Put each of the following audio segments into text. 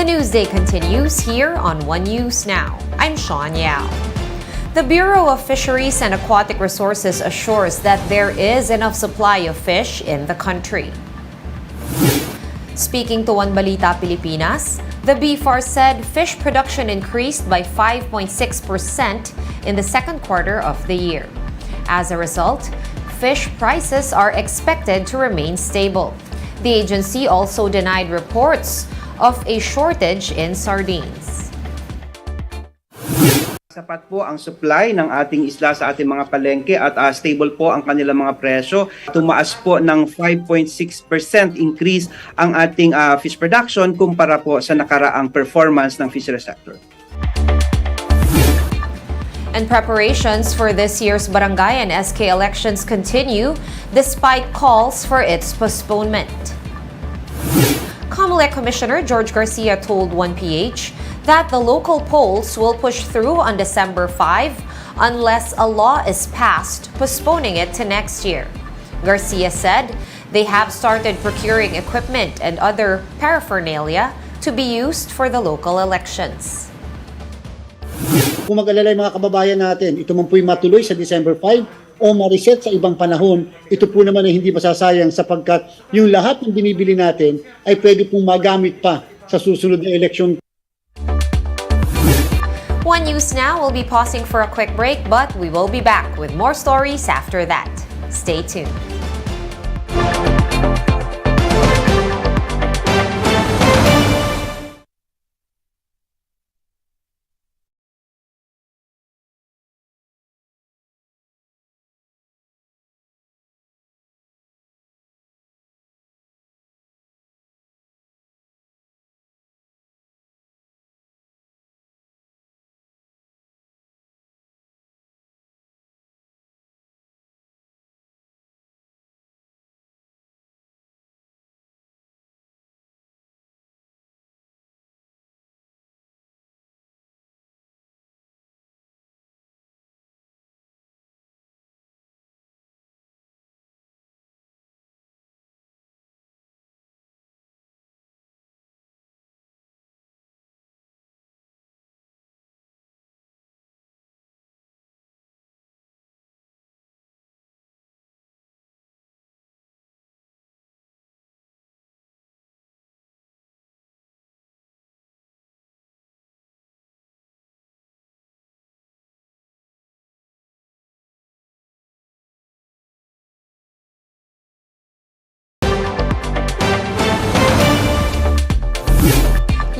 The Newsday continues here on One News Now. I'm Sean Yao. The Bureau of Fisheries and Aquatic Resources assures that there is enough supply of fish in the country. Speaking to One Balita Pilipinas, the BFAR said fish production increased by 5.6% in the second quarter of the year. As a result, fish prices are expected to remain stable. The agency also denied reports of a shortage in sardines. Sapat po ang supply ng ating isla sa ating mga palengke at stable po ang kanilang mga presyo. Tumaas po ng 5.6% increase ang ating fish production kumpara po sa nakaraang performance ng fishery sector. And preparations for this year's barangay and SK elections continue despite calls for its postponement. COMELEC Commissioner George Garcia told 1PH that the local polls will push through on December 5 unless a law is passed postponing it to next year. Garcia said they have started procuring equipment and other paraphernalia to be used for the local elections. Kung mag-alala yung mga kababayan natin, ito man po'y matuloy sa December 5 o ma-reset sa ibang panahon, ito po naman ay hindi masasayang sapagkat yung lahat ng binibili natin ay pwede pong magamit pa sa susunod na eleksyon. One News Now will be pausing for a quick break, but we will be back with more stories after that. Stay tuned.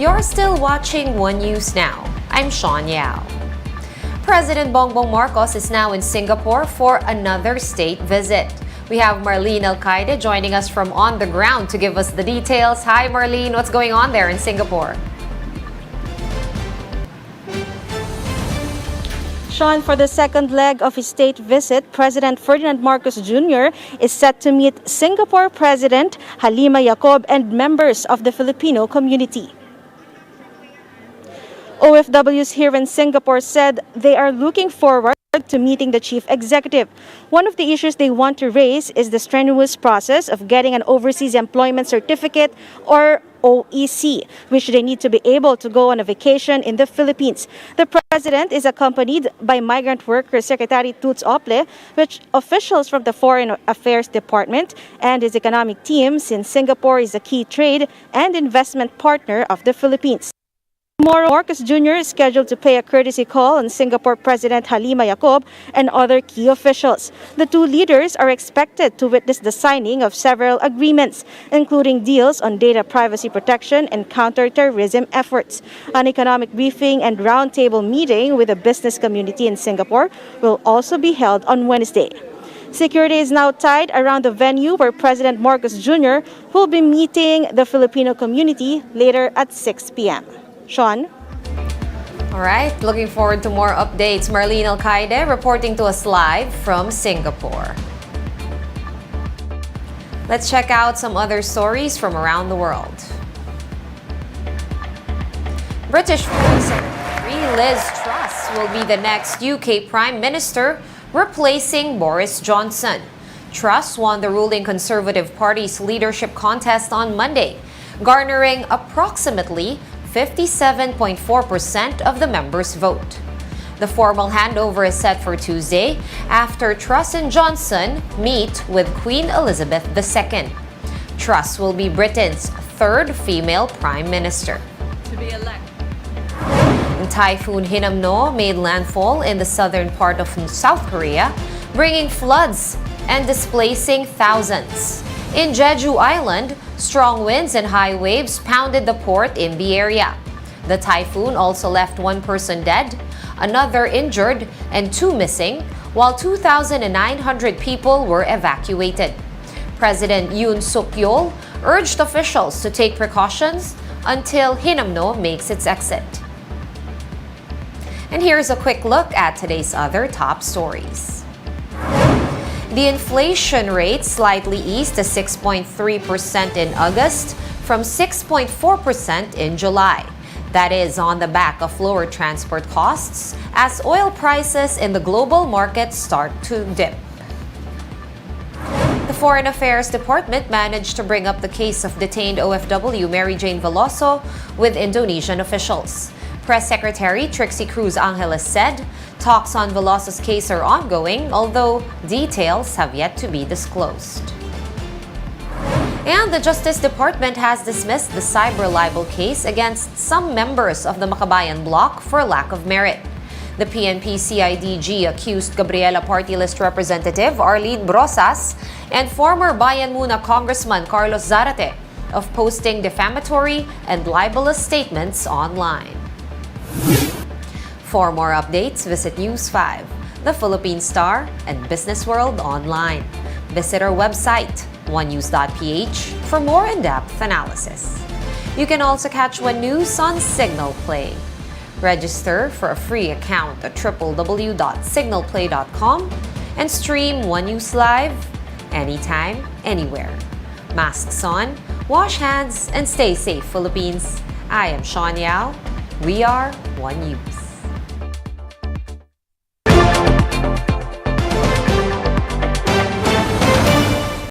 You're still watching One News Now. I'm Sean Yao. President Bongbong Marcos is now in Singapore for another state visit. We have Marlene Alcaide joining us from on the ground to give us the details. Hi Marlene, what's going on there in Singapore? Sean, for the second leg of his state visit, President Ferdinand Marcos Jr. is set to meet Singapore President Halima Yacob and members of the Filipino community. OFWs here in Singapore said they are looking forward to meeting the chief executive. One of the issues they want to raise is the strenuous process of getting an overseas employment certificate or OEC, which they need to be able to go on a vacation in the Philippines. The president is accompanied by Migrant Workers Secretary Toots Ople, which officials from the Foreign Affairs Department and his economic team, since Singapore is a key trade and investment partner of the Philippines. Tomorrow, Marcos Jr. is scheduled to pay a courtesy call on Singapore President Halima Yacob and other key officials. The two leaders are expected to witness the signing of several agreements, including deals on data privacy protection and counter-terrorism efforts. An economic briefing and roundtable meeting with the business community in Singapore will also be held on Wednesday. Security is now tied around the venue where President Marcos Jr. will be meeting the Filipino community later at 6 p.m. Sean? All right, looking forward to more updates. Marlene Alcaide reporting to us live from Singapore. Let's check out some other stories from around the world. British Foreign Secretary Liz Truss will be the next UK Prime Minister, replacing Boris Johnson. Truss won the ruling Conservative Party's leadership contest on Monday, garnering approximately 57.4% of the members vote. The formal handover is set for Tuesday after Truss and Johnson meet with Queen Elizabeth II. Truss will be Britain's third female prime minister. Typhoon Hinamno made landfall in the southern part of South Korea, bringing floods and displacing thousands. In Jeju Island, strong winds and high waves pounded the port in the area. The typhoon also left one person dead, another injured, and two missing, while 2,900 people were evacuated. President Yoon Suk-yeol urged officials to take precautions until Hinamno makes its exit. And here's a quick look at today's other top stories. The inflation rate slightly eased to 6.3% in August from 6.4% in July. That is on the back of lower transport costs as oil prices in the global market start to dip. The Foreign Affairs Department managed to bring up the case of detained OFW Mary Jane Veloso with Indonesian officials. Press Secretary Trixie Cruz Angeles said talks on Veloso's case are ongoing, although details have yet to be disclosed. And the Justice Department has dismissed the cyber libel case against some members of the Makabayan bloc for lack of merit. The PNP-CIDG accused Gabriela Party List Representative Arlene Brosas and former Bayan Muna Congressman Carlos Zarate of posting defamatory and libelous statements online. For more updates, visit News 5, The Philippine Star, and Business World online. Visit our website, onenews.ph, for more in-depth analysis. You can also catch One News on Signal Play. Register for a free account at www.signalplay.com and stream One News live anytime, anywhere. Masks on, wash hands, and stay safe, Philippines. I am Sean Yao. We are One News.